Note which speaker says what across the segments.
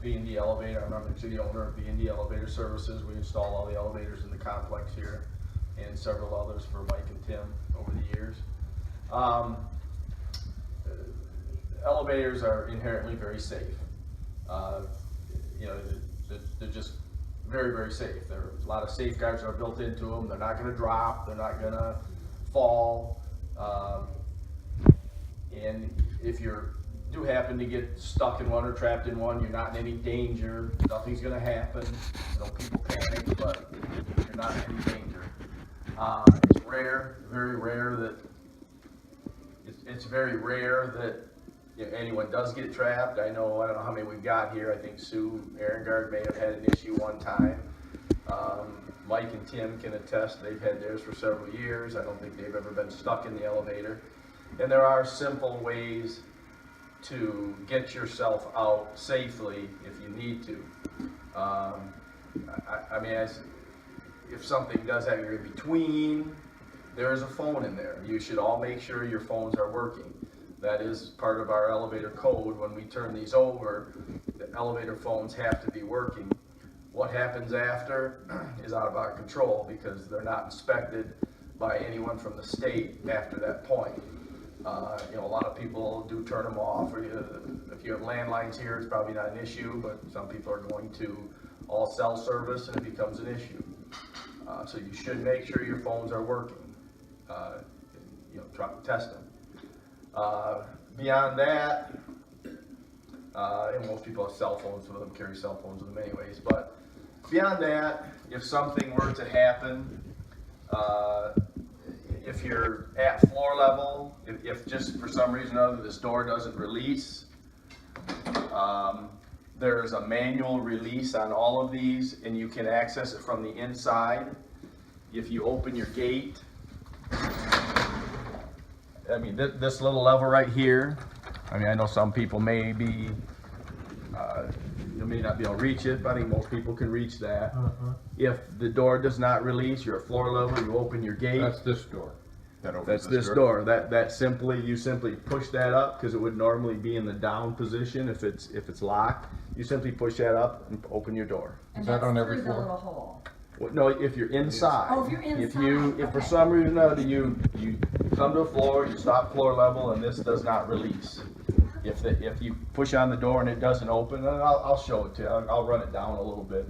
Speaker 1: B&D Elevator. I'm actually the owner of B&D Elevator Services. We install all the elevators in the complex here, and several others for Mike and Tim over the years. Elevators are inherently very safe. You know, they're just very, very safe. There are a lot of safeguards that are built into them. They're not going to drop. They're not going to fall. And if you do happen to get stuck in one or trapped in one, you're not in any danger. Nothing's going to happen. No people panic, but you're not in any danger. It's rare, very rare that it's very rare that anyone does get trapped. I don't know how many we've got here. I think Sue Arengard may have had an issue one time. Mike and Tim can attest they've had theirs for several years. I don't think they've ever been stuck in the elevator. And there are simple ways to get yourself out safely if you need to. I mean, if something does have you in between, there is a phone in there. You should all make sure your phones are working. That is part of our elevator code. When we turn these over, the elevator phones have to be working. What happens after is out of our control because they're not inspected by anyone from the state after that point. You know, a lot of people do turn them off. Or if you have landlines here, it's probably not an issue, but some people are going to all cell service and it becomes an issue. So you should make sure your phones are working. You know, try to test them. Beyond that, and most people have cell phones with them, carry cell phones with them anyways, but beyond that, if something were to happen, if you're at floor level, if just for some reason or other this door doesn't release, there's a manual release on all of these and you can access it from the inside. If you open your gate, I mean, this little lever right here, I mean, I know some people may be, you may not be able to reach it, but I think most people can reach that. If the door does not release, you're at floor level, you open your gate.
Speaker 2: That's this door.
Speaker 1: That's this door. You simply push that up because it would normally be in the down position if it's locked. You simply push that up and open your door.
Speaker 3: And
Speaker 2: Is that on every
Speaker 3: through the
Speaker 2: floor?
Speaker 3: little hole.
Speaker 1: Well, no, if you're inside.
Speaker 3: Oh, if you're inside.
Speaker 1: If for some reason or other you come to a floor, you stop floor level, and this does not release. If you push on the door and it doesn't open, then I'll show it to you. I'll run it down a little bit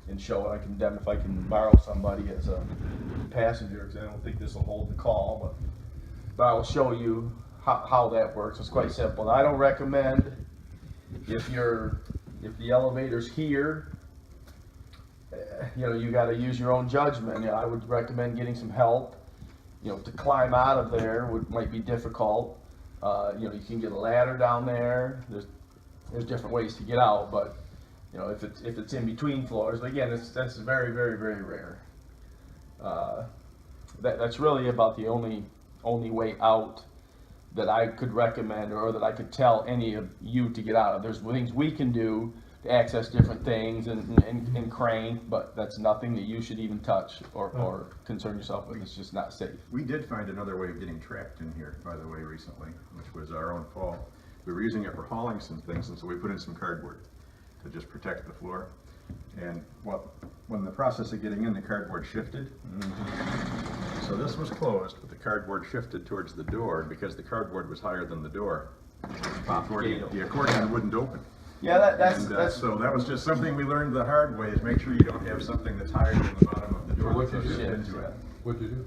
Speaker 1: and show it. If I can borrow somebody as a passenger, because I don't think this will hold the call, but I'll show you how that works. It's quite simple. I don't recommend if the elevator's here. You know, you got to use your own judgment. You know, I would recommend getting some help. You know, to climb out of there might be difficult. You know, you can get a ladder down there. There's different ways to get out, but you know, if it's in between floors, but again, that's very, very, very rare. That's really about the only way out that I could recommend or that I could tell any of you to get out of. There's things we can do to access different things and crank, but that's nothing that you should even touch or concern yourself with. It's just not safe.
Speaker 4: We did find another way of getting trapped in here, by the way, recently, which was our own fault. We were using it for hauling some things, and so we put in some cardboard to just protect the floor. And when the process of getting in, the cardboard shifted. So this was closed, but the cardboard shifted towards the door, and because the cardboard was higher than the door, the accordion wouldn't open.
Speaker 1: Yeah,
Speaker 4: so that was just something we learned the hard way, is make sure you don't have something that's higher than the bottom of the door.
Speaker 2: What'd you do?
Speaker 4: Into it.
Speaker 2: What'd you do?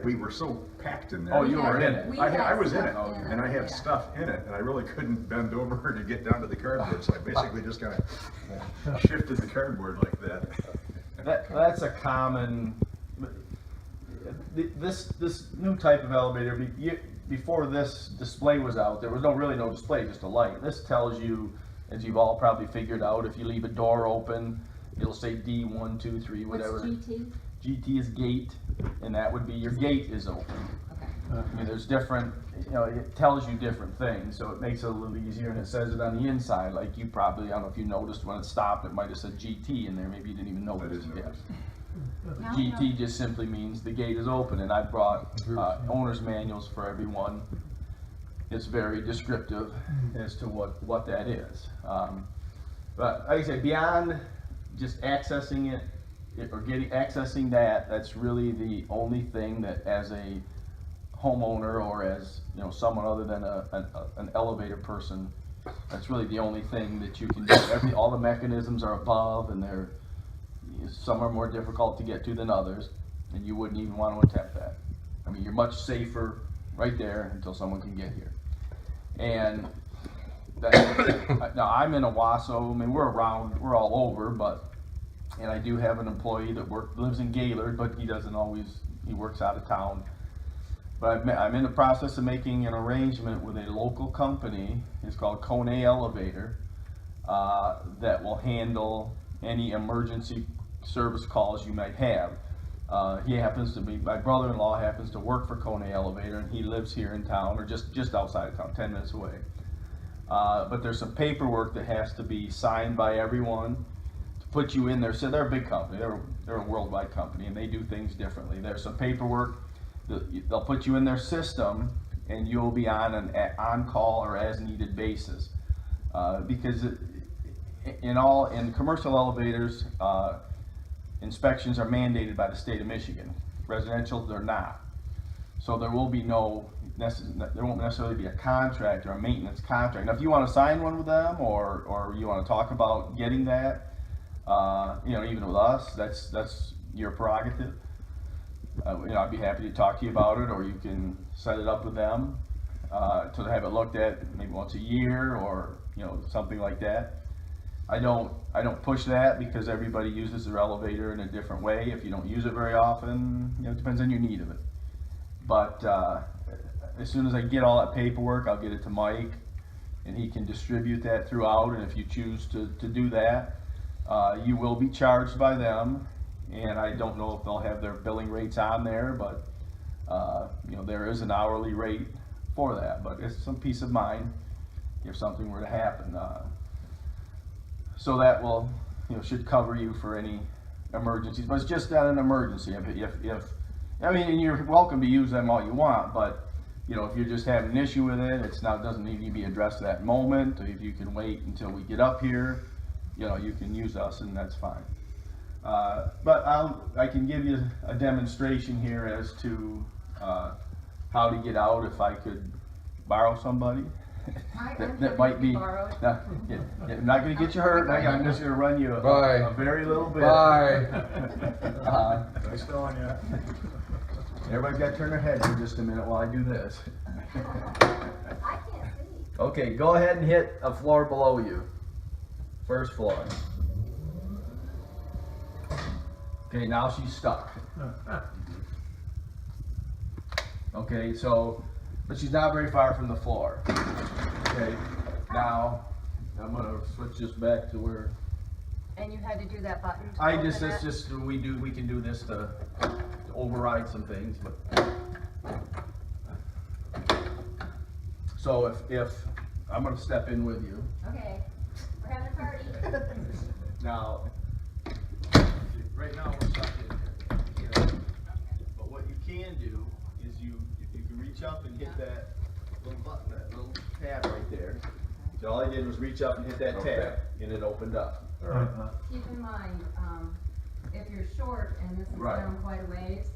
Speaker 4: We were so packed in there.
Speaker 1: Oh, you were in it.
Speaker 4: I was in it,
Speaker 3: stuff
Speaker 4: and I had stuff in it, and I really couldn't bend over to get down to the cardboard, so I basically just kind of shifted the cardboard like that.
Speaker 1: That's a common. This new type of elevator. Before this display was out, there was really no display, just a light. This tells you, as you've all probably figured out, if you leave a door open, it'll say D1, 2, 3, whatever.
Speaker 3: What's GT?
Speaker 1: GT is gate, and that would be your gate is open. I mean, there's different, you know, it tells you different things, so it makes it a little easier, and it says it on the inside, like you probably, I don't know if you noticed when it stopped, it might have said GT in there, maybe you didn't even notice it yet. GT just simply means the gate is open, and I brought owner's manuals for everyone. it's very descriptive as to what that is. But like I say, beyond just accessing it or accessing that, that's really the only thing that, as a homeowner or as someone other than an elevator person, that's really the only thing that you can do. All the mechanisms are above, and some are more difficult to get to than others, and you wouldn't even want to attempt that. I mean, you're much safer right there until someone can get here. And now I'm in Owasso. I mean, we're all over, and I do have an employee that lives in Gaylord, but he works out of town. But I'm in the process of making an arrangement with a local company. It's called B&D Elevator, that will handle any emergency service calls you might have. My brother-in-law happens to work for B&D Elevator, and he lives here in town, or just outside of town, 10 minutes away. But there's some paperwork that has to be signed by everyone to put you in there. So they're a big company. They're a worldwide company, and they do things differently. There's some paperwork. They'll put you in their system, and you'll be on an on-call or as-needed basis. Because in commercial elevators, inspections are mandated by the state of Michigan. Residential, they're not. So there won't necessarily be a contract or a maintenance contract. Now, if you want to sign one with them, or you want to talk about getting that, even with us, that's your prerogative. I'd be happy to talk to you about it, or you can set it up with them to have it looked at maybe once a year, or something like that. I don't push that, because everybody uses their elevator in a different way. If you don't use it very often, it depends on your need of it. But as soon as I get all that paperwork, I'll get it to Mike, and he can distribute that throughout. And if you choose to do that, you will be charged by them. And I don't know if they'll have their billing rates on there, but there is an hourly rate for that. But it's some peace of mind if something were to happen. So that will, should cover you for any emergencies. But it's just not an emergency. And you're welcome to use them all you want, but if you're just having an issue with it, doesn't need to be addressed that moment. If you can wait until we get up here, you can use us, and that's fine. But I can give you a demonstration here as to how to get out if I could borrow somebody. that might be. I'm not going to get you hurt. I'm just going to run you a very little bit.
Speaker 2: Bye.
Speaker 4: Nice going, yeah.
Speaker 1: Everybody's got to turn their head for just a minute while I do this.
Speaker 3: I can't see.
Speaker 1: Okay, go ahead and hit a floor below you. First floor. Okay, now she's stuck. Okay, but she's not very far from the floor. Okay, now I'm gonna switch this back to where.
Speaker 3: And you had to do that button to open it?
Speaker 1: We can do this to override some things, but. So if I'm gonna step in with you.
Speaker 3: Okay, we're having a party.
Speaker 1: Now, right now we're stuck in here. But what you can do is if you can reach up and hit that little button, that little tab right there. So all I did was reach up and hit that tab, and it opened up.
Speaker 3: Keep in mind, if you're short and this is
Speaker 1: Right.
Speaker 3: down quite a ways,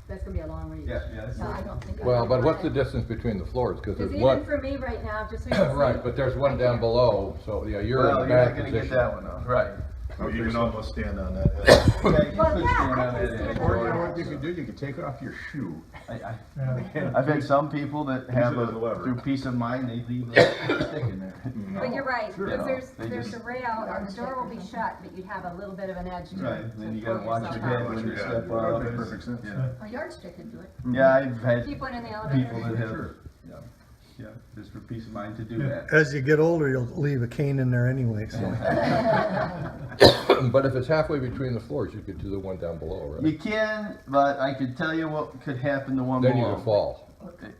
Speaker 3: that's gonna be a long ways.
Speaker 1: Yeah.
Speaker 3: So I don't think.
Speaker 2: Well, but what's the distance between the floors? Because
Speaker 3: Because
Speaker 2: there's
Speaker 3: even
Speaker 2: one,
Speaker 3: for me right now, just so you can see.
Speaker 2: right, but there's one down below, so yeah, you're in the
Speaker 1: Well, you're not
Speaker 2: back
Speaker 1: gonna get
Speaker 2: position.
Speaker 1: that one though. Right.
Speaker 4: Oh, you can almost stand on that.
Speaker 1: Yeah, you
Speaker 3: Well,
Speaker 1: could
Speaker 3: yeah,
Speaker 1: stand
Speaker 3: I
Speaker 1: on
Speaker 3: can
Speaker 1: that
Speaker 3: stand
Speaker 1: edge.
Speaker 3: on
Speaker 4: Or you know what you can do? You can take off your shoe.
Speaker 1: I've had some people that have
Speaker 4: Use it as a lever.
Speaker 1: through peace of mind, they leave a stick in there.
Speaker 3: But you're right,
Speaker 1: Sure.
Speaker 3: because
Speaker 1: They
Speaker 3: there's
Speaker 1: just-
Speaker 3: a rail, or the door will be shut, but you'd have a little bit of an edge to
Speaker 1: Right,
Speaker 3: to
Speaker 1: then you
Speaker 3: pull
Speaker 1: gotta watch
Speaker 3: yourself
Speaker 1: your head
Speaker 3: out.
Speaker 1: when you
Speaker 4: Yeah,
Speaker 1: step
Speaker 4: that would
Speaker 1: up.
Speaker 4: make perfect sense.
Speaker 1: Yeah.
Speaker 5: A yardstick can do it.
Speaker 1: Yeah, I've had
Speaker 3: Keep one in the elevator.
Speaker 1: people that have, yeah, just for peace of mind to do that.
Speaker 6: As you get older, you'll leave a cane in there anyway, so.
Speaker 2: But if it's halfway between the floors, you could do the one down below, right?
Speaker 1: You can, but I could tell you what could happen to one
Speaker 2: Then you
Speaker 1: below.
Speaker 2: would fall.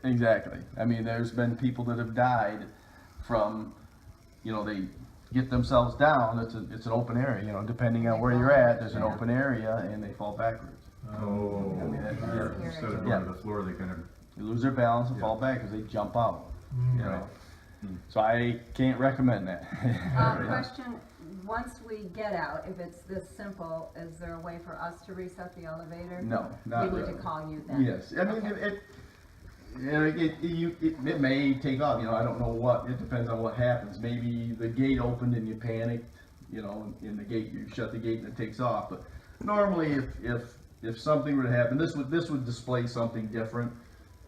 Speaker 1: Exactly. I mean, there's been people that have died from, they get themselves down. It's an open area. Depending on where you're at, there's an open area, and they fall backwards.
Speaker 4: Oh,
Speaker 1: I mean,
Speaker 4: instead of going
Speaker 1: yeah.
Speaker 4: to the floor, they kind of.
Speaker 1: They lose their balance and fall back because they jump out. you know. So I can't recommend that.
Speaker 3: Question, once we get out, if it's this simple, is there a way for us to reset the elevator?
Speaker 1: No, not
Speaker 3: We
Speaker 1: really.
Speaker 3: need to call you then?
Speaker 1: Yes, I mean,
Speaker 3: Okay.
Speaker 1: it may take off, you know, I don't know what, it depends on what happens. Maybe the gate opened and you panicked, you know, in the gate, you shut the gate and it takes off. But normally if something were to happen, this would display something different.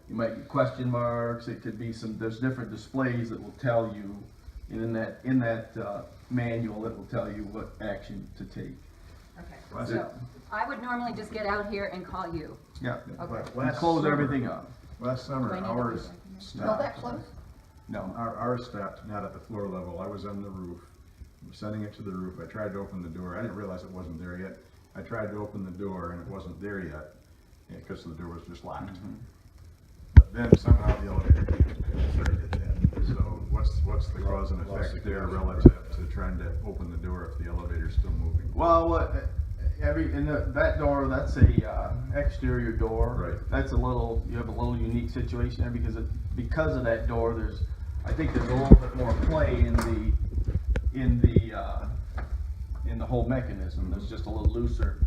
Speaker 1: You might get question marks, it could be there's different displays that will tell you, and in that manual, it will tell you what action to take.
Speaker 3: Okay, so I would normally just get out here and call you.
Speaker 1: Yeah,
Speaker 3: Okay.
Speaker 1: and close everything up.
Speaker 4: Last summer,
Speaker 3: Do I need to
Speaker 4: ours
Speaker 3: put that
Speaker 4: stopped.
Speaker 3: that close?
Speaker 1: No,
Speaker 4: Ours stopped, not at the floor level. I was on the roof, sending it to the roof. I tried to open the door. I didn't realize it wasn't there yet. I tried to open the door and it wasn't there yet, because the door was just locked. But then somehow the elevator started to hit. So what's the cause and effect there relative to trying to open the door if the elevator's still moving?
Speaker 1: well, that door, that's a exterior door.
Speaker 4: Right.
Speaker 1: That's you have a little unique situation there because of that door. I think there's a little bit more play in the whole mechanism. It's just a little looser,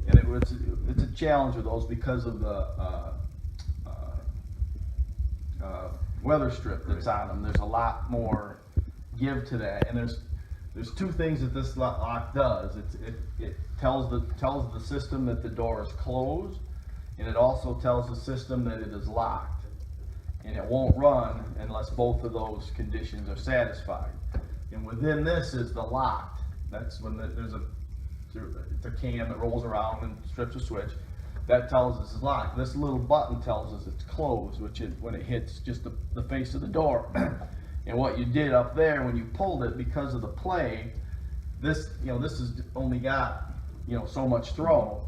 Speaker 1: and it's a challenge with those because of the weather strip that's on them. There's a lot more give to that, and there's two things that this lock does. It tells the system that the door is closed, and it also tells the system that it is locked, and it won't run unless both of those conditions are satisfied. And within this is the locked. That's when it's a cam that rolls around and strips a switch. That tells us it's locked. This little button tells us it's closed, which is when it hits just the face of the door. And what you did up there when you pulled it, because of the play, this has only got, so much throw.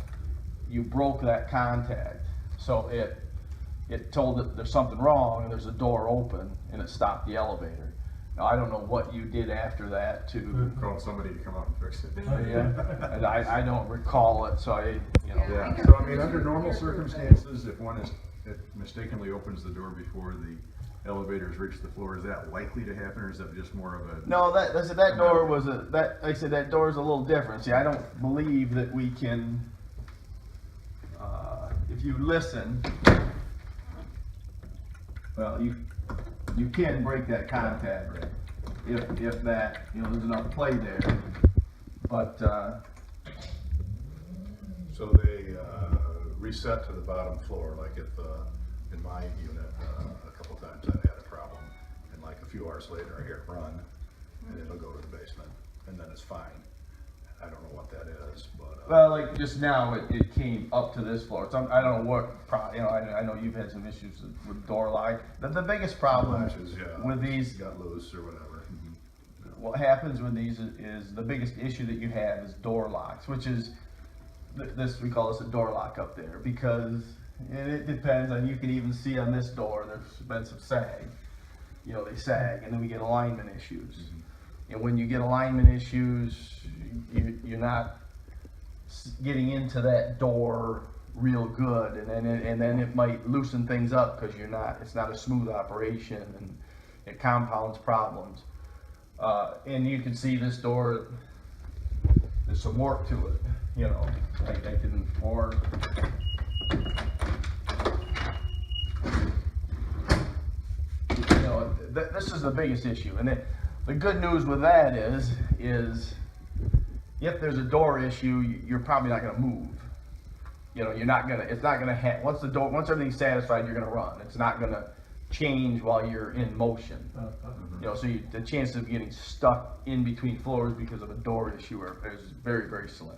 Speaker 1: You broke that contact, so it told it there's something wrong and there's a door open, and it stopped the elevator. Now I don't know what you did after that to.
Speaker 4: Called somebody to come out and fix it.
Speaker 1: Yeah, and I don't recall it, so
Speaker 4: Yeah, so I mean, under normal circumstances, if it mistakenly opens the door before the elevators reach the floor, is that likely to happen, or is that just more of a?
Speaker 1: No, that door was like I said, that door is a little different. See, I don't believe that we can, if you listen, well, you can break that contact if that, there's enough play there, but,
Speaker 5: So they reset to the bottom floor, like in my unit, a couple times I've had a problem, and like a few hours later I hear it run, and it'll go to the basement, and then it's fine. I don't know what that is, but.
Speaker 1: well, like just now, it came up to this floor. I don't know what, I know you've had some issues with door lock. The biggest problem
Speaker 5: Latches, yeah,
Speaker 1: with these,
Speaker 5: got loose or whatever.
Speaker 1: what happens with these is the biggest issue that you have is door locks, which is we call this a door lock up there, because it depends, and you can even see on this door there's been some sag. They sag, and then we get alignment issues. And when you get alignment issues, you're not getting into that door real good, and then it might loosen things up because it's not a smooth operation, and it compounds problems. And you can see this door, there's some work to it, I can more. This is the biggest issue, and the good news with that is if there's a door issue, you're probably not going to move. It's not going to once everything's satisfied, you're going to run. It's not going to change while you're in motion. So the chances of getting stuck in between floors because of a door issue is very, very slim.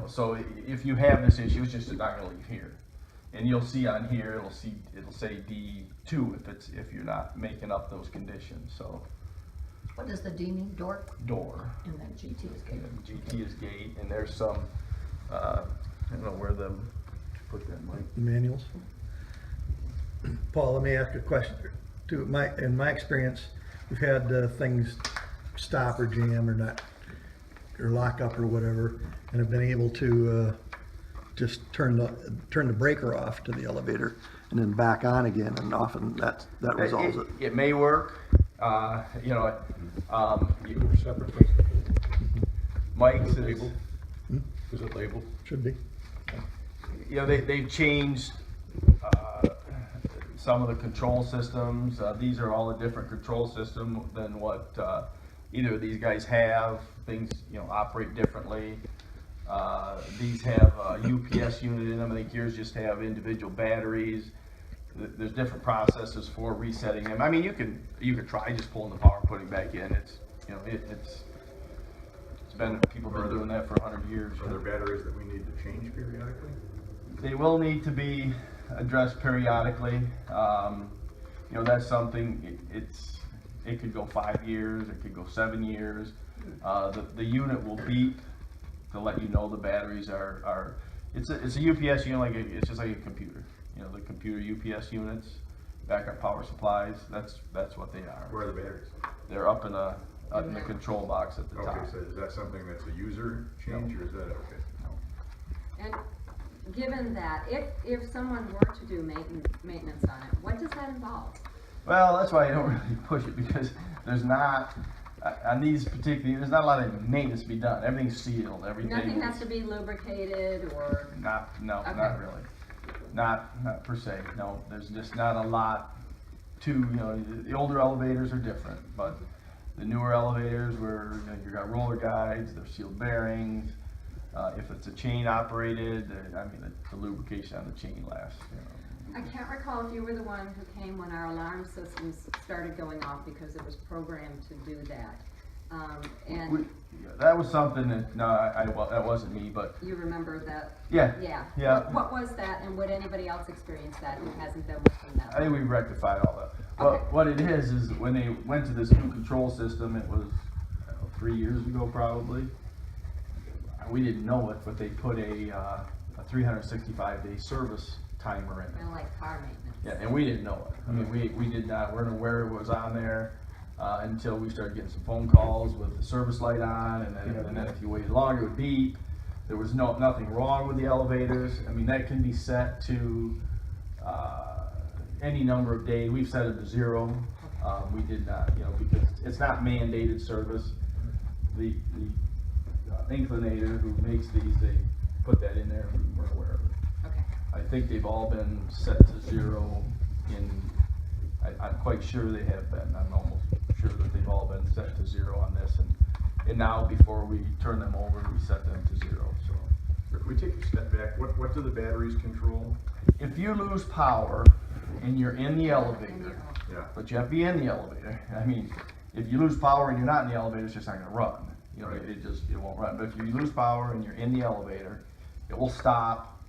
Speaker 1: So if you have this issue, it's just not going to leave here. And you'll see on here, it'll say D2 if you're not making up those conditions. So
Speaker 7: What does the D mean? Door?
Speaker 1: door,
Speaker 7: And then GT is gate.
Speaker 1: GT is gate, and there's some I don't know where put that, Mike.
Speaker 6: The manuals. Paul, let me ask you a question. In my experience, we've had things stop or jam or not, or lock up or whatever, and have been able to just turn the breaker off to the elevator and then back on again, and often that resolves it.
Speaker 1: It may work, you know,
Speaker 2: Separate principles.
Speaker 1: Mike's is,
Speaker 2: Labeled? Is it labeled?
Speaker 6: Should be.
Speaker 1: you know, they've changed, some of the control systems. These are all a different control system than what, either of these guys have. Things, you know, operate differently. These have a UPS unit in them. I think yours just have individual batteries. There's different processes for resetting them. I mean, you could try just pulling the power and putting it back in. It's, you know, it's been, people have been doing that for 100 years.
Speaker 4: Are there batteries that we need to change periodically?
Speaker 1: They will need to be addressed periodically. You know, that's something, it could go 5 years, it could go 7 years. The unit will beep to let you know the batteries are it's a UPS unit, it's just like a computer. You know, the computer UPS units, backup power supplies, that's what they are.
Speaker 4: Where are the batteries?
Speaker 1: They're up in the control box at the
Speaker 4: Okay,
Speaker 1: top.
Speaker 4: so is that something that's a user change, or is that, okay?
Speaker 3: And given that, if someone were to do maintenance on it, what does that involve?
Speaker 1: Well, that's why I don't really push it, because there's not, on these particular, there's not a lot of maintenance to be done. Everything's sealed, everything.
Speaker 3: Nothing has to be lubricated or,
Speaker 1: Not
Speaker 3: Okay.
Speaker 1: really. Not per se, no. There's just not a lot to, you know, the older elevators are different, but the newer elevators where, you know, you've got roller guides, they're sealed bearings. If it's a chain operated, I mean, the lubrication on the chain lasts, you know.
Speaker 3: I can't recall if you were the one who came when our alarm systems started going off because it was programmed to do that. And
Speaker 1: That was something that, no, that wasn't me, but
Speaker 3: you remember that?
Speaker 1: yeah,
Speaker 3: Yeah.
Speaker 1: yeah.
Speaker 3: What was that, and would anybody else experience that who hasn't been with them
Speaker 1: I
Speaker 3: that
Speaker 1: think
Speaker 3: long?
Speaker 1: we rectified all that.
Speaker 3: Okay.
Speaker 1: What it is when they went to this new control system, it was, I don't know, 3 years ago probably. We didn't know it, but they put a 365-day service timer in it.
Speaker 3: Kind of like car maintenance.
Speaker 1: Yeah, and we didn't know it. I mean, we did not, weren't aware it was on there until we started getting some phone calls with the service light on, and then if you waited longer, it would beep. There was nothing wrong with the elevators. I mean, that can be set to any number of days. We've set it to 0. We did not, you know, because it's not mandated service. The inclinator who makes these, they put that in there, and we weren't aware of it.
Speaker 3: Okay.
Speaker 1: I think they've all been set to 0 I'm quite sure they have been. I'm almost sure that they've all been set to 0 on this, and now before we turn them over, we set them to 0, so.
Speaker 4: If we take a step back, what do the batteries control?
Speaker 1: If you lose power and you're in the elevator,
Speaker 4: Yeah.
Speaker 1: but you have to be in the elevator, I mean, if you lose power and you're not in the elevator, it's just not gonna run. You know,
Speaker 4: Right.
Speaker 1: it won't run. But if you lose power and you're in the elevator, it will stop,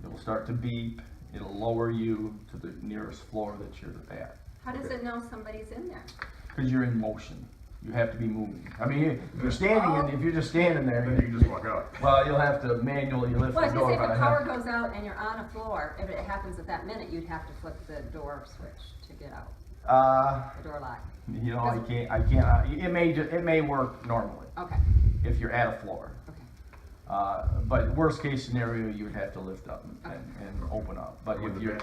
Speaker 1: it will start to beep, it'll lower you to the nearest floor that you're at.
Speaker 3: How does it know somebody's in there?
Speaker 1: Because you're in motion. You have to be moving. I mean, if you're standing, if you're just standing there,
Speaker 4: Then you can just walk out.
Speaker 1: well, you'll have to manually lift
Speaker 3: Well, I
Speaker 1: the
Speaker 3: was
Speaker 1: door.
Speaker 3: gonna say, if
Speaker 1: by
Speaker 3: the
Speaker 1: hand.
Speaker 3: power goes out and you're on a floor, if it happens at that minute, you'd have to flip the door switch to get out, the door lock.
Speaker 1: You know, I can't, it may work normally
Speaker 3: Okay,
Speaker 1: if you're at a floor.
Speaker 3: okay.
Speaker 1: But worst case scenario, you would have to lift up and open up. But
Speaker 4: When
Speaker 1: if
Speaker 4: the
Speaker 1: you're,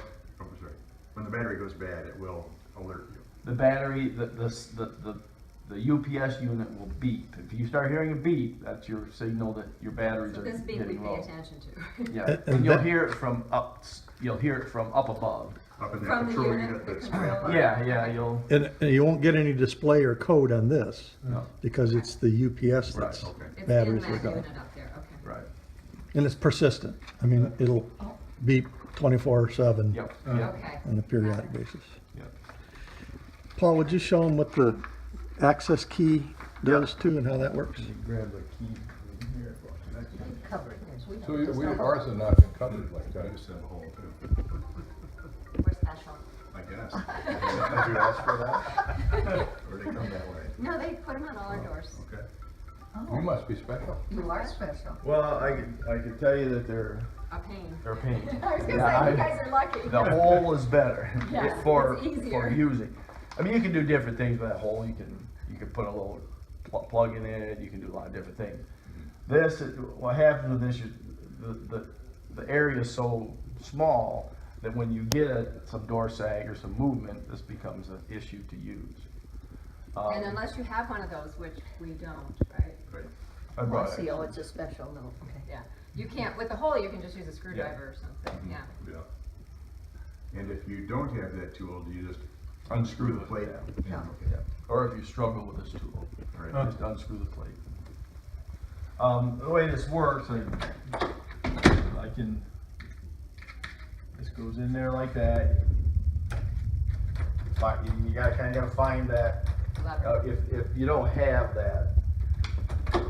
Speaker 4: when the battery goes bad, it will alert you.
Speaker 1: the battery, the UPS unit will beep. If you start hearing a beep, that's your signal that your batteries
Speaker 3: So
Speaker 1: are
Speaker 3: this beat we
Speaker 1: getting
Speaker 3: pay
Speaker 1: low.
Speaker 3: attention to.
Speaker 1: Yeah,
Speaker 6: And
Speaker 1: and you'll
Speaker 6: that-
Speaker 1: hear it from up above.
Speaker 4: Up in that
Speaker 3: From the
Speaker 4: control
Speaker 3: unit,
Speaker 4: unit
Speaker 3: the
Speaker 4: that's.
Speaker 3: control.
Speaker 1: Yeah, you'll,
Speaker 6: And you won't get any display or code on this,
Speaker 1: no,
Speaker 6: because it's the UPS
Speaker 1: Right,
Speaker 6: that's,
Speaker 4: okay.
Speaker 3: It's in
Speaker 6: batteries
Speaker 3: that
Speaker 6: are gone.
Speaker 3: unit up there, okay.
Speaker 1: right.
Speaker 6: And it's persistent. I mean, it'll beep 24/7
Speaker 1: Yep,
Speaker 6: Uh-huh.
Speaker 1: yep,
Speaker 3: Okay.
Speaker 6: on a periodic basis.
Speaker 1: yep.
Speaker 6: Paul, would you show them what the access key does too and how that works?
Speaker 1: Grab the key here.
Speaker 7: Covered this. We
Speaker 2: So
Speaker 7: don't.
Speaker 2: ours have not been covered like
Speaker 5: I
Speaker 2: that.
Speaker 5: just have a hole too,
Speaker 7: We're special.
Speaker 5: I guess. Did you ask for that? Or they come that way?
Speaker 3: No, they put them on all our doors.
Speaker 5: Okay.
Speaker 2: You must be special.
Speaker 7: You are special.
Speaker 1: Well, I can tell you that they're
Speaker 3: A pain.
Speaker 1: a pain.
Speaker 3: I was gonna
Speaker 1: Yeah,
Speaker 3: say, you guys are lucky.
Speaker 1: The hole is better
Speaker 3: Yeah,
Speaker 1: for
Speaker 3: it's easier.
Speaker 1: using. I mean, you can do different things with that hole. You can put a little plug in it. You can do a lot of different things. What happens with this? The area is so small that when you get some door sag or some movement, this becomes an issue to use.
Speaker 3: And unless you have one of those, which we don't, right?
Speaker 1: I
Speaker 7: Oh,
Speaker 1: brought
Speaker 7: I see,
Speaker 1: it.
Speaker 7: oh, it's a special note, okay.
Speaker 3: Yeah, you can't, with the hole, you can just use a screwdriver or something, yeah.
Speaker 5: Yeah.
Speaker 4: And if you don't have that tool, do you just
Speaker 1: Unscrew
Speaker 4: the plate?
Speaker 7: Yeah.
Speaker 1: Yeah. Or if you struggle with this tool,
Speaker 4: Right.
Speaker 1: just unscrew the plate. The way this works, I can, this goes in there like that. But you gotta find that,
Speaker 3: Lever.
Speaker 1: if you don't have that,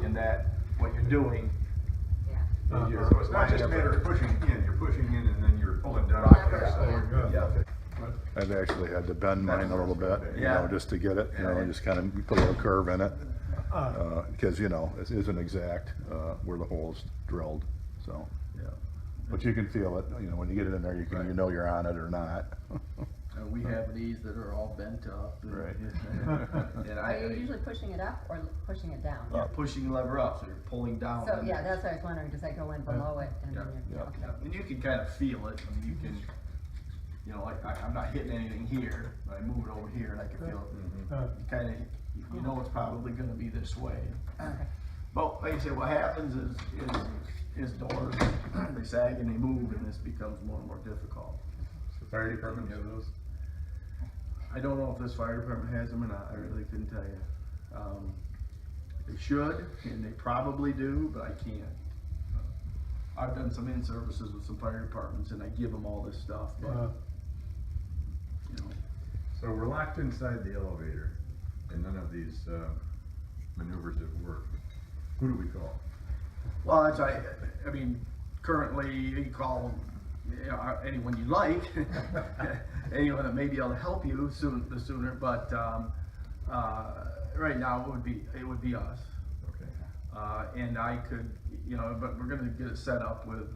Speaker 1: in that, what you're doing
Speaker 3: Yeah.
Speaker 1: is you're.
Speaker 4: So it's not just a matter of pushing in, you're pushing in and then you're pulling down.
Speaker 3: Lever,
Speaker 1: Yeah.
Speaker 2: I've actually had to bend mine a little bit, you
Speaker 1: Yeah.
Speaker 2: know, just to get it, you know, just kind of put a little curve in it. Because, you know, it isn't exact, where the hole's drilled, so.
Speaker 1: Yeah.
Speaker 2: But you can feel it, you know, when you get it in there, you can, you know you're on it or not.
Speaker 1: We have these that are all bent up. And,
Speaker 2: Right.
Speaker 1: And
Speaker 3: Are you usually pushing it up or pushing it down?
Speaker 1: pushing the lever up, so you're pulling down.
Speaker 3: So,
Speaker 1: on
Speaker 3: yeah,
Speaker 1: it.
Speaker 3: that's what I was wondering, does that go in below it and then
Speaker 1: Yeah,
Speaker 3: you're,
Speaker 1: yeah,
Speaker 3: okay.
Speaker 1: and you can kind of feel it, I mean, you can, you know, like, I'm not hitting anything here, but I move it over here and I can feel it. You kind of, you know it's probably gonna be this way.
Speaker 3: Okay.
Speaker 1: But like I said, what happens is doors, they sag and they move and this becomes more and more difficult.
Speaker 4: The fire department have those?
Speaker 1: I don't know if this fire department has them or not, I really couldn't tell you. They should, and they probably do, but I can't. I've done some in-services with some fire departments and I give them all this stuff, but, you know.
Speaker 4: So we're locked inside the elevator and none of these maneuvers have worked. Who do we call?
Speaker 1: Well, that's, I mean, currently you call them, you know, anyone you like, anyone that may be able to help you the sooner, but, right now it would be us.
Speaker 4: Okay.
Speaker 1: And I could, you know, but we're gonna get it set up with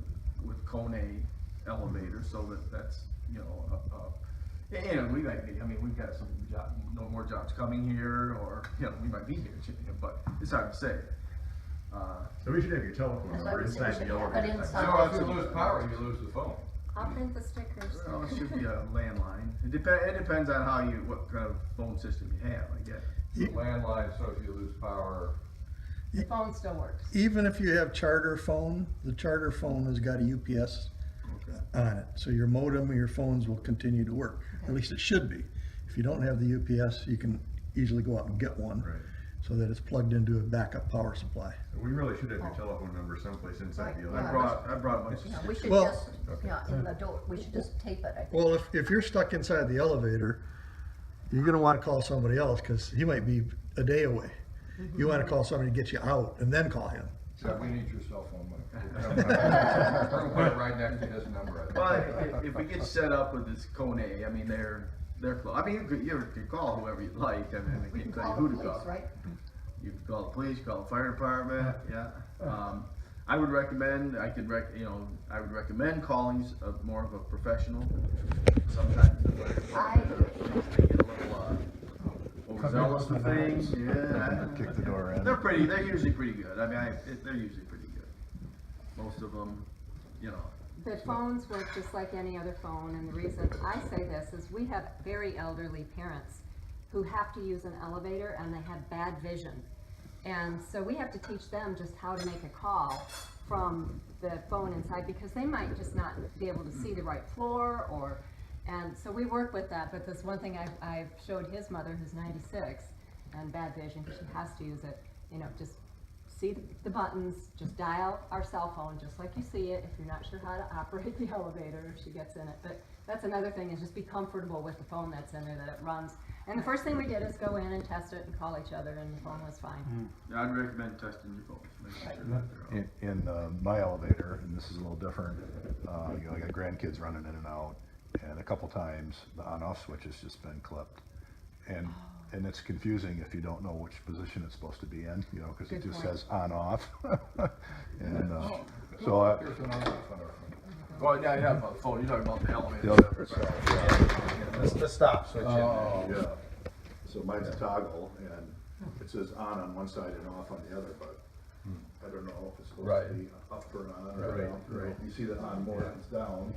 Speaker 1: Kone elevators, so that's, you know, and we might be, I mean, we've got some no more jobs coming here, or, you know, we might be here, but it's hard to say.
Speaker 4: So we should have your telephone
Speaker 7: That's
Speaker 4: number
Speaker 7: what we said,
Speaker 4: inside
Speaker 7: we
Speaker 4: the
Speaker 7: should have it
Speaker 4: elevator.
Speaker 7: inside.
Speaker 2: if you lose power, you lose the phone.
Speaker 3: I'll print the stickers.
Speaker 1: Well, it should be a landline. It depends on what kind of phone system you have, I guess.
Speaker 2: The landline, so if you lose power.
Speaker 3: The phone still works.
Speaker 6: Even if you have charter phone, the charter phone has got a UPS on it. So your modem or your phones will continue to work. At least it should be. If you don't have the UPS, you can easily go out and get one.
Speaker 4: Right.
Speaker 6: So that it's plugged into a backup power supply.
Speaker 4: We really should have your telephone number someplace inside the
Speaker 7: Right,
Speaker 4: elevator.
Speaker 1: I brought my.
Speaker 7: Yeah, we should
Speaker 6: Well-
Speaker 7: just, yeah, in the door, we should just tape it, I think.
Speaker 6: Well, if you're stuck inside the elevator, you're gonna wanna call somebody else, cause he might be a day away. You wanna call somebody to get you out and then call him.
Speaker 2: So we need your cell phone, Mike. We're gonna put it right next to his number.
Speaker 1: Well, if we get set up with this Kone, I mean, they're close. I mean, you could call whoever you'd like. I mean, I
Speaker 7: We can
Speaker 1: can't tell you
Speaker 7: call
Speaker 1: who
Speaker 7: the
Speaker 1: to
Speaker 7: police,
Speaker 1: call.
Speaker 7: right?
Speaker 1: You could call the police, call the fire department, yeah. I would recommend, I would recommend calling more of a professional. Sometimes the fire department, they get a little, overzealous with things, yeah.
Speaker 2: Kick the door in.
Speaker 1: They're usually pretty good. I mean, they're usually pretty good. Most of them, you know.
Speaker 3: The phones work just like any other phone, and the reason I say this is we have very elderly parents who have to use an elevator and they have bad vision. And so we have to teach them just how to make a call from the phone inside, because they might just not be able to see the right floor, and so we work with that. But this one thing I've showed his mother, who's 96 and bad vision, because she has to use it, you know, just see the buttons, just dial our cell phone just like you see it if you're not sure how to operate the elevator if she gets in it. But that's another thing, is just be comfortable with the phone that's in there, that it runs. And the first thing we did is go in and test it and call each other, and the phone was fine.
Speaker 1: I'd recommend testing your phones, making sure that they're all.
Speaker 2: In my elevator, and this is a little different, you know, I got grandkids running in and out, and a couple times the on-off switch has just been clipped. And it's confusing if you don't know which position it's supposed to be in, you know, because it
Speaker 3: Good
Speaker 2: just
Speaker 3: point.
Speaker 2: says on-off. And so There's an on-off on our phone.
Speaker 1: Well, yeah, you have a phone, you're talking about the elevator.
Speaker 2: The elevator itself,
Speaker 1: The stop switch.
Speaker 2: Oh.
Speaker 5: Yeah, so mine's a toggle, and it says on one side and off on the other, but I don't know if it's supposed
Speaker 1: Right.
Speaker 5: to be up or on or
Speaker 1: Right,
Speaker 5: down. You know,
Speaker 1: right.
Speaker 5: You see the on more, it's down,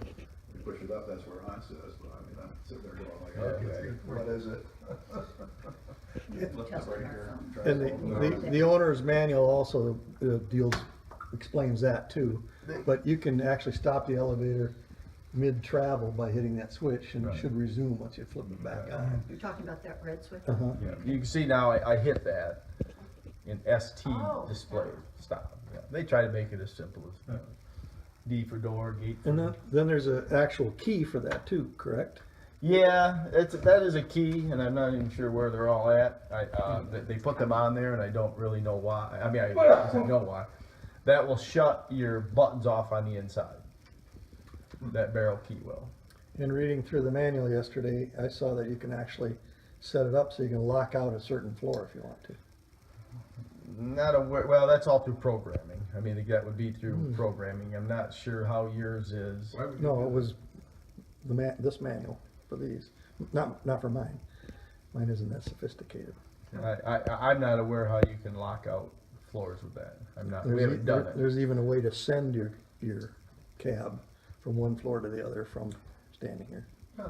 Speaker 5: push it up, that's where Ron says, but I mean, I'm sitting there going like, okay, what is it? Flip the breaker, try to
Speaker 6: And
Speaker 5: open it.
Speaker 6: the owner's manual also explains that too. But you can actually stop the elevator mid-travel by hitting that switch, and it should resume once you flip it back on.
Speaker 7: You're talking about that red switch?
Speaker 6: Uh-huh.
Speaker 1: Yeah, you can see now I hit that in ST
Speaker 7: Oh,
Speaker 1: display, stop. Yeah, they try to make it as simple as D for door, gate for.
Speaker 6: And then there's an actual key for that too, correct?
Speaker 1: Yeah, that is a key, and I'm not even sure where they're all at. They put them on there, and I don't really know why. I mean, I know why. That will shut your buttons off on the inside. That barrel key will.
Speaker 6: In reading through the manual yesterday, I saw that you can actually set it up so you can lock out a certain floor if you want to.
Speaker 1: Not aware. Well, that's all through programming. I mean, that would be through programming. I'm not sure how yours is.
Speaker 6: No, it was this manual for these, not for mine. Mine isn't that sophisticated.
Speaker 1: I'm not aware how you can lock out floors with that. I'm not. We haven't done it.
Speaker 6: There's even a way to send your cab from one floor to the other from standing here.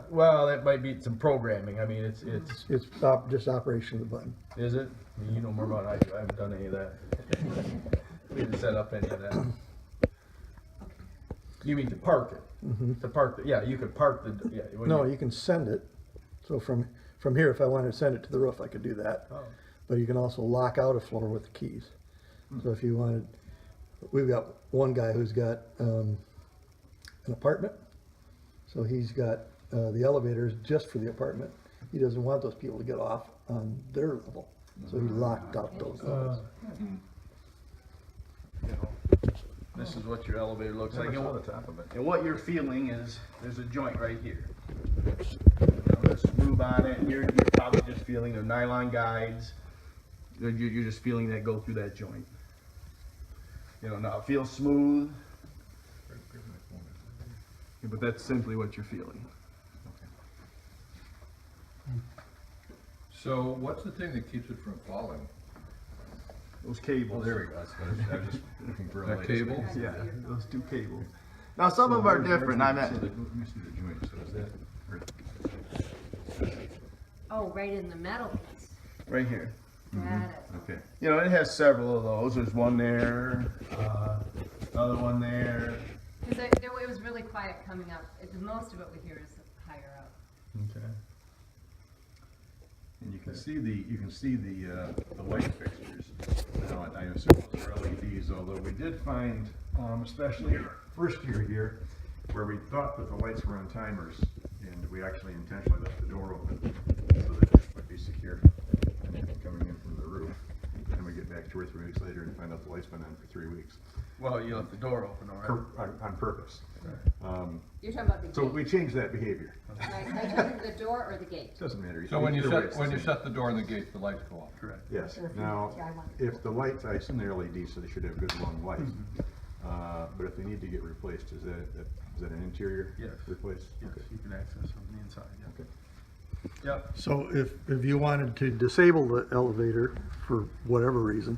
Speaker 1: Well, that might be some programming. I mean, it's.
Speaker 6: It's just operation of the button.
Speaker 1: Is it? I mean, you know more about it. I haven't done any of that. We didn't set up any of that. You mean to park it? To park the, yeah, you could park the, yeah.
Speaker 6: No, you can send it. So from here, if I wanted to send it to the roof, I could do that.
Speaker 1: Oh.
Speaker 6: But you can also lock out a floor with the keys. So if you wanted, we've got one guy who's got an apartment. So he's got the elevators just for the apartment. He doesn't want those people to get off on their level. So he locked out those levels.
Speaker 1: You know, this is what your elevator looks like.
Speaker 5: Never
Speaker 1: And
Speaker 5: saw
Speaker 1: what,
Speaker 5: the top of it.
Speaker 1: and what you're feeling is there's a joint right here. You know, there's a groove on it. You're probably just feeling the nylon guides. You're just feeling that go through that joint. You know, now it feels smooth. Yeah, but that's simply what you're feeling.
Speaker 8: So what's the thing that keeps it from falling?
Speaker 1: Those cables.
Speaker 8: Oh, there we go. I was just looking for a
Speaker 1: That
Speaker 8: latest
Speaker 1: cable?
Speaker 8: thing.
Speaker 1: Yeah, those two cables. Now some of them are different. I'm at.
Speaker 8: Let me see the joint. So is that?
Speaker 3: Oh, right in the metal piece.
Speaker 1: Right here.
Speaker 3: Got it.
Speaker 8: Okay.
Speaker 1: You know, it has several of those. There's one there, another one there.
Speaker 3: Because it was really quiet coming up. Most of it we hear is higher up.
Speaker 1: Okay.
Speaker 4: And you can see the light fixtures. Now, I assume those are LEDs, although we did find, especially our first year here, where we thought that the lights were on timers, and we actually intentionally left the door open so that it would be secure coming in from the roof. And we get back 2 or 3 weeks later and find out the light's been on for 3 weeks.
Speaker 1: Well, you left the door open, all right?
Speaker 4: On purpose.
Speaker 3: You're talking about the
Speaker 4: So
Speaker 3: gate.
Speaker 4: we changed that behavior.
Speaker 3: Right, are you talking about the door or the gate?
Speaker 4: Doesn't matter.
Speaker 8: So when you
Speaker 4: Either way, it's
Speaker 8: shut
Speaker 4: the same.
Speaker 8: the door and the gates, the lights go off.
Speaker 1: Correct.
Speaker 4: Yes.
Speaker 7: So if you-
Speaker 4: Now,
Speaker 7: yeah, I want-
Speaker 4: if the lights, I assume they're LED, so they should have good long life. But if they need to get replaced, is that an interior?
Speaker 1: Yes.
Speaker 4: Replace?
Speaker 1: Yes,
Speaker 4: Okay.
Speaker 1: you can access from the inside, yeah.
Speaker 4: Okay.
Speaker 1: Yep.
Speaker 6: So if you wanted to disable the elevator for whatever reason,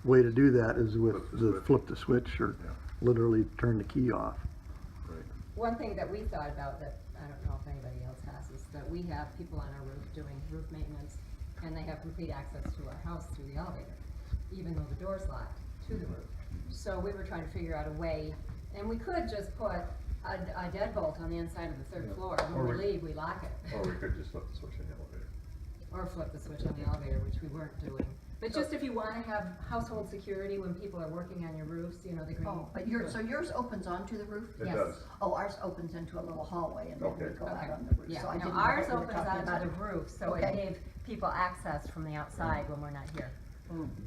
Speaker 6: way to do that is with the flip the switch or
Speaker 4: Yeah.
Speaker 6: literally turn the key off.
Speaker 4: Right.
Speaker 3: One thing that we thought about that, I don't know if anybody else has, is that we have people on our roof doing roof maintenance, and they have complete access to our house through the elevator, even though the door's locked to the roof. So we were trying to figure out a way, and we could just put a deadbolt on the inside of the third floor, and when
Speaker 4: Or
Speaker 3: we
Speaker 4: we-
Speaker 3: leave, we lock it.
Speaker 4: Or we could just flip the switch in the elevator.
Speaker 3: Or flip the switch on the elevator, which we weren't doing. But just if you wanna have household security when people are working on your roofs, you know, the green.
Speaker 7: Oh, but yours opens onto the roof?
Speaker 4: It
Speaker 3: Yes.
Speaker 4: does.
Speaker 7: Oh, ours opens into a little hallway and then we
Speaker 4: Okay.
Speaker 7: go out
Speaker 3: Okay.
Speaker 7: on the roof.
Speaker 3: Yeah,
Speaker 7: So I
Speaker 3: no,
Speaker 7: didn't know
Speaker 3: ours
Speaker 7: what you were
Speaker 3: opens
Speaker 7: talking about.
Speaker 3: onto the roof, so it
Speaker 7: Okay.
Speaker 3: gave people access from the outside when we're not here.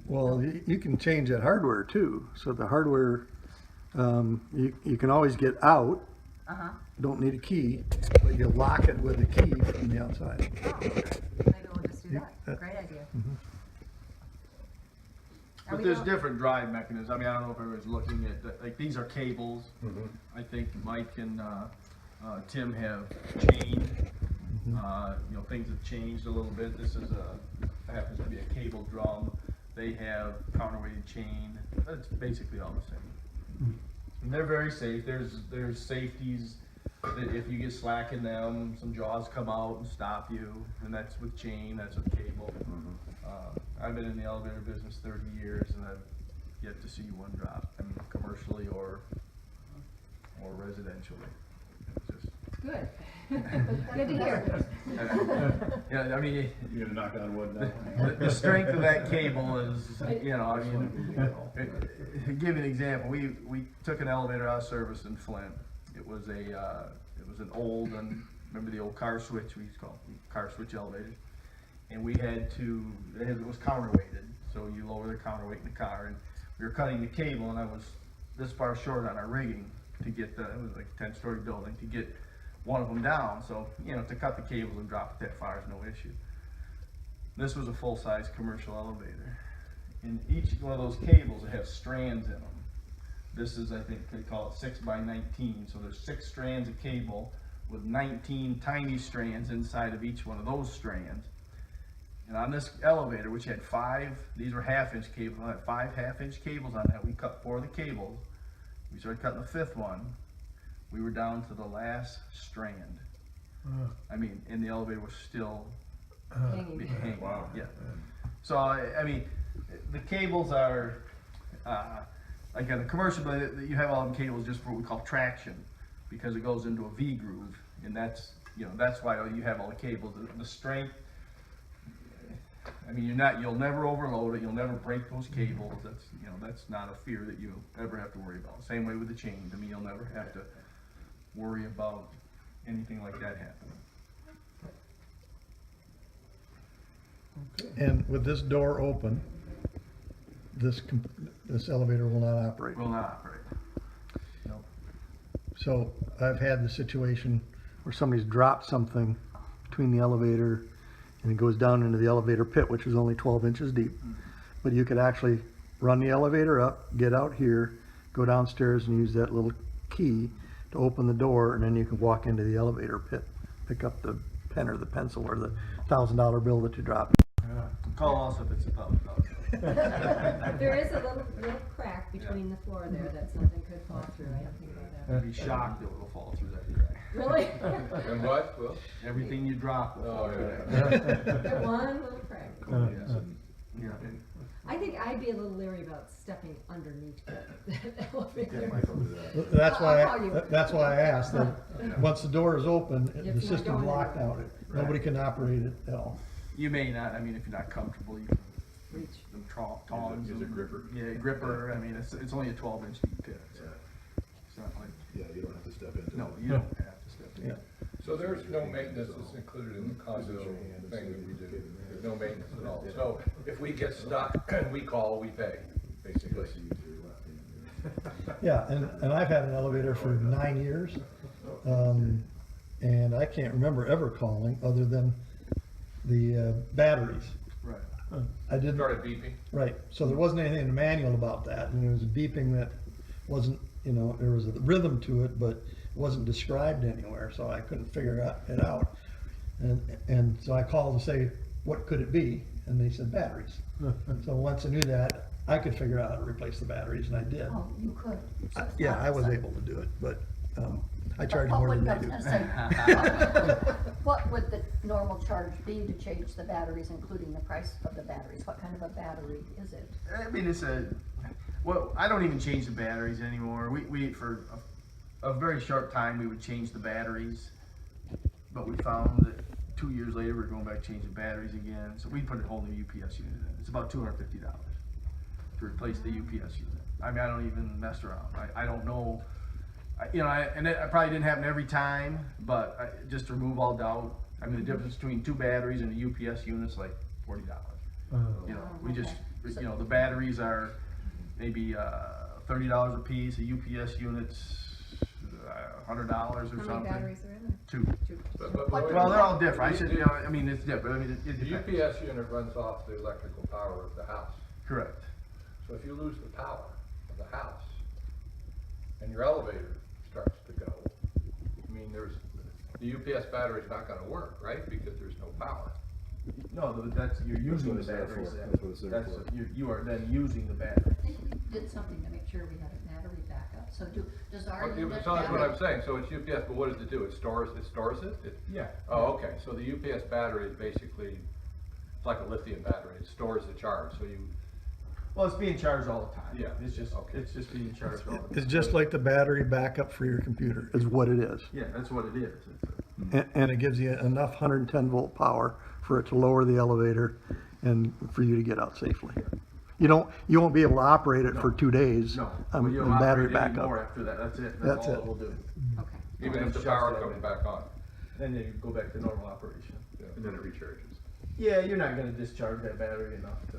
Speaker 6: Well, you can change that hardware too. So the hardware, you can always get out,
Speaker 3: Uh-huh.
Speaker 6: don't need a key, but you lock it with a key from the outside.
Speaker 3: Oh, maybe we'll just do that.
Speaker 6: that-
Speaker 3: Great idea. Are
Speaker 1: But
Speaker 3: we
Speaker 1: there's
Speaker 3: going-
Speaker 1: different drive mechanisms. I mean, I don't know if everyone's looking at, like, these are cables. I think Mike and Tim have chained. You know, things have changed a little bit. This is happens to be a cable drum. They have counterweighted chain. That's basically all the same. And they're very safe. There's safeties that if you get slack in them, some jaws come out and stop you, and that's with chain, that's with cable. I've been in the elevator business 30 years, and I've yet to see one drop, I mean, commercially or residentially. It's just,
Speaker 3: Good. Good to hear.
Speaker 1: yeah, I mean,
Speaker 5: You gonna knock on wood now?
Speaker 1: the strength of that cable is, you know, I mean, give you an example. We took an elevator out of service in Flint. It was an old, and remember the old car switch, we used to call them car switch elevators. And we had to, it was counterweighted, so you lower the counterweight in the car, and we were cutting the cable, and I was this far short on our rigging to get it was like a 10-story building, to get one of them down. So, you know, to cut the cables and drop it that far is no issue. This was a full-size commercial elevator. And each one of those cables have strands in them. This is, I think they call it 6 by 19. So there's 6 strands of cable with 19 tiny strands inside of each one of those strands. And on this elevator, which had 5, these were half-inch cables, I had 5 half-inch cables on that. We cut 4 of the cables. We started cutting the 5th one. We were down to the last strand. I mean, and the elevator was still hanging.
Speaker 5: Wow.
Speaker 1: Yeah. So, I mean, the cables are, like on a commercial, but you have all the cables just for what we call traction, because it goes into a V groove, and that's, you know, that's why you have all the cables. The strength, I mean, you'll never overload it, you'll never break those cables. That's, you know, that's not a fear that you ever have to worry about. Same way with the chains. I mean, you'll never have to worry about anything like that happening.
Speaker 6: And with this door open, this elevator will not operate.
Speaker 1: Will not operate. No.
Speaker 6: So I've had the situation where somebody's dropped something between the elevator and it goes down into the elevator pit, which is only 12 inches deep. But you could actually run the elevator up, get out here, go downstairs and use that little key to open the door, and then you can walk into the elevator pit, pick up the pen or the pencil or the $1,000 bill that you dropped.
Speaker 1: Call us if it's $1,000.
Speaker 3: There is a little crack between the floor there that something could fall through. I didn't think about
Speaker 1: I'd be shocked that it'll fall through that crack.
Speaker 3: that. Really?
Speaker 8: And what? Well,
Speaker 1: Everything you drop will fall
Speaker 8: oh,
Speaker 1: through
Speaker 8: yeah.
Speaker 1: that.
Speaker 3: One little crack.
Speaker 1: Yes. Yeah.
Speaker 3: I think I'd be a little leery about stepping underneath that elevator.
Speaker 6: That's
Speaker 3: I'll call you.
Speaker 6: why I asked that once the door is open,
Speaker 3: If
Speaker 6: the
Speaker 3: you're
Speaker 6: system's
Speaker 3: going
Speaker 6: locked out. Nobody can operate it at all.
Speaker 1: You may not, I mean, if you're not comfortable, you can
Speaker 3: Reach.
Speaker 1: them tongs.
Speaker 5: Use a
Speaker 1: and-
Speaker 5: gripper.
Speaker 1: Yeah, gripper. I mean, it's only a 12-inch deep pit. So it's not like,
Speaker 5: Yeah, you don't have to step into it.
Speaker 1: no, you don't have to step in.
Speaker 6: Yeah.
Speaker 8: So there's no maintenance that's included in the condo thing that we do. There's no maintenance at all. So if we get stuck and we call, we pay, basically.
Speaker 6: Yeah, and I've had an elevator for 9 years, and I can't remember ever calling other than the batteries.
Speaker 1: Right.
Speaker 6: I didn't.
Speaker 8: Started beeping.
Speaker 6: Right, so there wasn't anything in the manual about that, and there was a beeping that wasn't, you know, there was a rhythm to it, but it wasn't described anywhere, so I couldn't figure it out. And so I called to say, what could it be? And they said batteries. So once I knew that, I could figure out how to replace the batteries, and I did.
Speaker 7: Oh, you could. So it's
Speaker 6: Yeah,
Speaker 7: not-
Speaker 6: I was
Speaker 7: so-
Speaker 6: able to do it, but I charge
Speaker 7: What
Speaker 6: more
Speaker 7: would-
Speaker 6: than
Speaker 7: I
Speaker 6: they
Speaker 7: was
Speaker 6: do.
Speaker 7: gonna say, what would the normal charge be to change the batteries, including the price of the batteries? What kind of a battery is it?
Speaker 1: I mean, well, I don't even change the batteries anymore. We for a very short time, we would change the batteries, but we found that 2 years later, we're going back to change the batteries again. So we put a whole new UPS unit in. It's about $250 to replace the UPS unit. I mean, I don't even mess around. I don't know. You know, and it probably didn't happen every time, but just to remove all doubt, I mean, the difference between 2 batteries and a UPS unit's like $40. You know, we just, you know, the batteries are maybe $30 a piece. A UPS unit's $100 or
Speaker 3: How
Speaker 1: something.
Speaker 3: many batteries are in there?
Speaker 1: 2.
Speaker 8: But
Speaker 1: Well, they're all different. I said, you know, I mean, it's different. I mean, it
Speaker 8: The
Speaker 1: depends.
Speaker 8: UPS unit runs off the electrical power of the house.
Speaker 1: Correct.
Speaker 8: So if you lose the power of the house and your elevator starts to go, I mean, the UPS battery's not gonna work, right? Because there's no power.
Speaker 1: No, that's, you're using the
Speaker 5: what it's there
Speaker 1: batteries
Speaker 5: for.
Speaker 1: then.
Speaker 5: That's what it's there for.
Speaker 1: You are then using the battery.
Speaker 7: did something to make sure we had a battery backup. So does our
Speaker 8: Well,
Speaker 7: unit
Speaker 8: so that's what
Speaker 7: have-
Speaker 8: I'm saying, so it's UPS, but what does it do? It stores it?
Speaker 1: Yeah.
Speaker 8: Oh, okay, so the UPS battery is basically, it's like a lithium battery, it stores the charge, so you,
Speaker 1: Well, it's being charged all the time.
Speaker 8: Yeah.
Speaker 1: It's just,
Speaker 8: Okay.
Speaker 1: it's just being charged all the time.
Speaker 6: It's just like the battery backup for your computer, is what it is.
Speaker 1: Yeah, that's what it is.
Speaker 6: And it gives you enough 110 volt power for it to lower the elevator and for you to get out safely. You won't be able to operate it for 2 days.
Speaker 1: No,
Speaker 6: on
Speaker 1: well, you don't
Speaker 6: battery
Speaker 1: operate anymore
Speaker 6: backup.
Speaker 1: after that, that's it,
Speaker 6: That's
Speaker 1: that's all
Speaker 6: it.
Speaker 1: it will do.
Speaker 3: Okay.
Speaker 8: even
Speaker 1: Okay.
Speaker 8: if the
Speaker 1: Shuts
Speaker 8: power
Speaker 1: that
Speaker 8: comes
Speaker 1: in.
Speaker 8: back on.
Speaker 1: Then you go back to normal operation.
Speaker 4: And then it recharges.
Speaker 1: Yeah, you're not gonna discharge that battery enough to,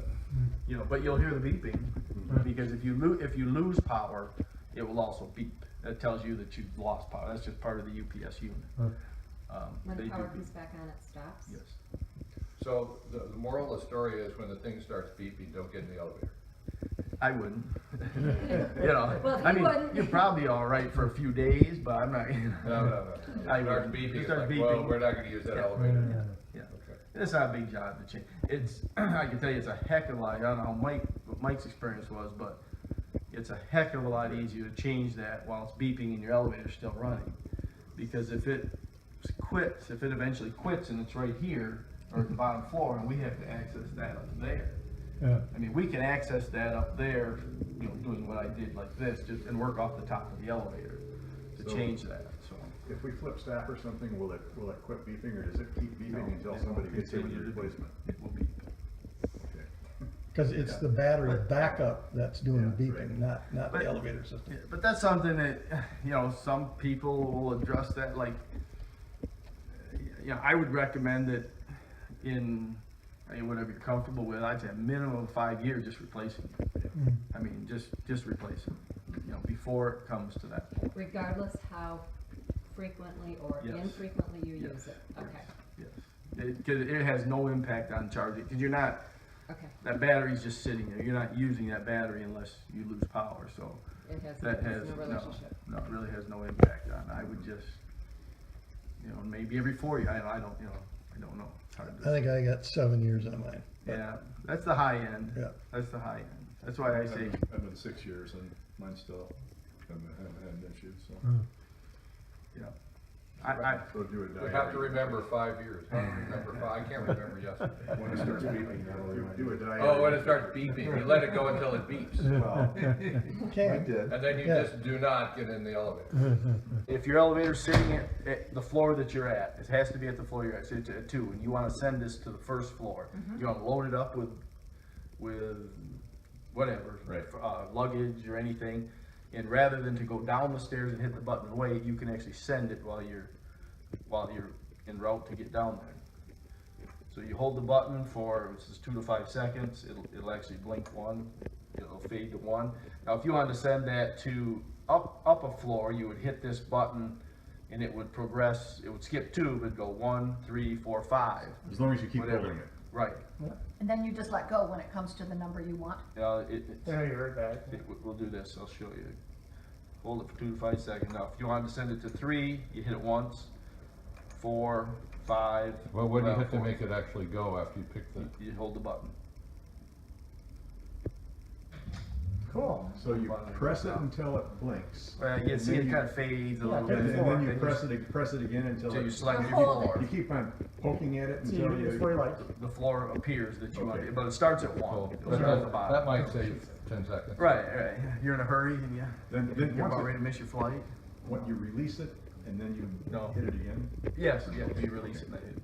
Speaker 1: but you'll hear the beeping, because if you lose power, it will also beep. That tells you that you've lost power, that's just part of the UPS unit.
Speaker 3: When
Speaker 1: They
Speaker 3: the
Speaker 1: do
Speaker 3: power
Speaker 1: beep.
Speaker 3: comes back on, it stops?
Speaker 1: Yes.
Speaker 8: So the moral of the story is when the thing starts beeping, don't get in the elevator.
Speaker 1: I wouldn't.
Speaker 3: Well,
Speaker 1: I
Speaker 3: he
Speaker 1: mean,
Speaker 3: wouldn't.
Speaker 1: you're probably all right for a few days, but I'm not,
Speaker 8: No. It
Speaker 1: I
Speaker 8: starts
Speaker 1: wouldn't.
Speaker 8: beeping,
Speaker 1: It
Speaker 8: it's
Speaker 1: starts
Speaker 8: like, well,
Speaker 1: beeping.
Speaker 8: we're not gonna use that elevator.
Speaker 1: Yeah.
Speaker 8: Okay.
Speaker 1: It's not a big job to change. It's, I can tell you, it's a heck of a lot, I don't know what Mike's experience was, but it's a heck of a lot easier to change that while it's beeping and your elevator's still running. Because if it quits, if it eventually quits and it's right here, or at the bottom floor, and we have to access that up there. I mean, we can access that up there, doing what I did like this, just, and work off the top of the elevator to
Speaker 4: So-
Speaker 1: change that, so.
Speaker 4: If we flip staff or something, will it quit beeping, or does it keep beeping until somebody gets in with a
Speaker 1: Continue to beep.
Speaker 4: replacement?
Speaker 1: It will beep.
Speaker 4: Okay.
Speaker 6: Because it's the battery backup that's doing the
Speaker 4: Yeah,
Speaker 6: beeping,
Speaker 4: right.
Speaker 6: not
Speaker 1: But-
Speaker 6: the elevator system.
Speaker 1: Yeah, but that's something that, some people will address that, like, I would recommend that whatever you're comfortable with, I'd say a minimum of 5 years, just replacing it. I mean, just replace it, before it comes to that point.
Speaker 3: Regardless how frequently or
Speaker 1: Yes.
Speaker 3: infrequently you
Speaker 1: Yes.
Speaker 3: use it? Okay,
Speaker 1: Yes. Cause it has no impact on charging, cause you're not,
Speaker 3: okay.
Speaker 1: that battery's just sitting there, you're not using that battery unless you lose power, so.
Speaker 3: It has
Speaker 1: That has,
Speaker 3: no relationship.
Speaker 1: no, it really has no impact on, I would just, maybe every 4 years, I don't know. It's hard to
Speaker 6: I think I got 7 years on mine.
Speaker 1: Yeah, that's the high end.
Speaker 6: Yeah.
Speaker 1: That's the high end. That's why I say,
Speaker 4: I've been 6 years and mine still haven't had issues, so.
Speaker 1: yeah. I,
Speaker 4: So do it.
Speaker 8: We have to remember 5 years, I don't remember five, I can't remember yesterday.
Speaker 4: When it starts beeping, do a diary.
Speaker 8: Oh, when it starts beeping, you let it go until it beeps,
Speaker 6: Okay.
Speaker 2: did.
Speaker 8: and then you
Speaker 6: Yeah.
Speaker 8: just do not get in the elevator.
Speaker 1: if your elevator's sitting at the floor that you're at, it has to be at the floor you're at, so it's at 2, and you wanna send this to the first floor. You wanna load it up with whatever,
Speaker 4: Right.
Speaker 1: luggage or anything, and rather than to go down the stairs and hit the button and wait, you can actually send it while you're en route to get down there. So you hold the button for, this is 2 to 5 seconds, it'll actually blink 1, it'll fade to 1. Now, if you wanted to send that to up a floor, you would hit this button and it would progress, it would skip 2, but go 1, 3, 4, 5.
Speaker 4: As long as you keep
Speaker 1: whatever.
Speaker 4: holding it.
Speaker 1: Right.
Speaker 7: And then you just let go when it comes to the number you want?
Speaker 1: We'll do this, I'll show you. Hold it for 2 to 5 seconds. Now, if you wanted to send it to 3, you hit it once, 4, 5.
Speaker 9: Well, what do you
Speaker 1: well,
Speaker 9: have to
Speaker 1: 4.
Speaker 9: make it actually go after you pick the?
Speaker 1: You hold the button.
Speaker 6: Cool.
Speaker 4: So you press it until it blinks.
Speaker 1: You can see
Speaker 4: then
Speaker 1: it kind of fades a little bit.
Speaker 4: And then you press it again until
Speaker 1: Until you
Speaker 4: it,
Speaker 1: select your
Speaker 7: Hold it.
Speaker 1: floor.
Speaker 4: you keep on poking at it until you.
Speaker 1: The floor appears that you want
Speaker 4: Okay.
Speaker 1: it, but it starts at 1.
Speaker 9: Well,
Speaker 1: It'll start at the
Speaker 9: that
Speaker 1: bottom.
Speaker 9: might save 10 seconds.
Speaker 1: Right. You're in a hurry and
Speaker 4: Then
Speaker 1: you're
Speaker 4: once
Speaker 1: about ready to miss your flight.
Speaker 4: when you release it and then you
Speaker 1: No.
Speaker 4: hit it again.
Speaker 1: Yes, you release it, and then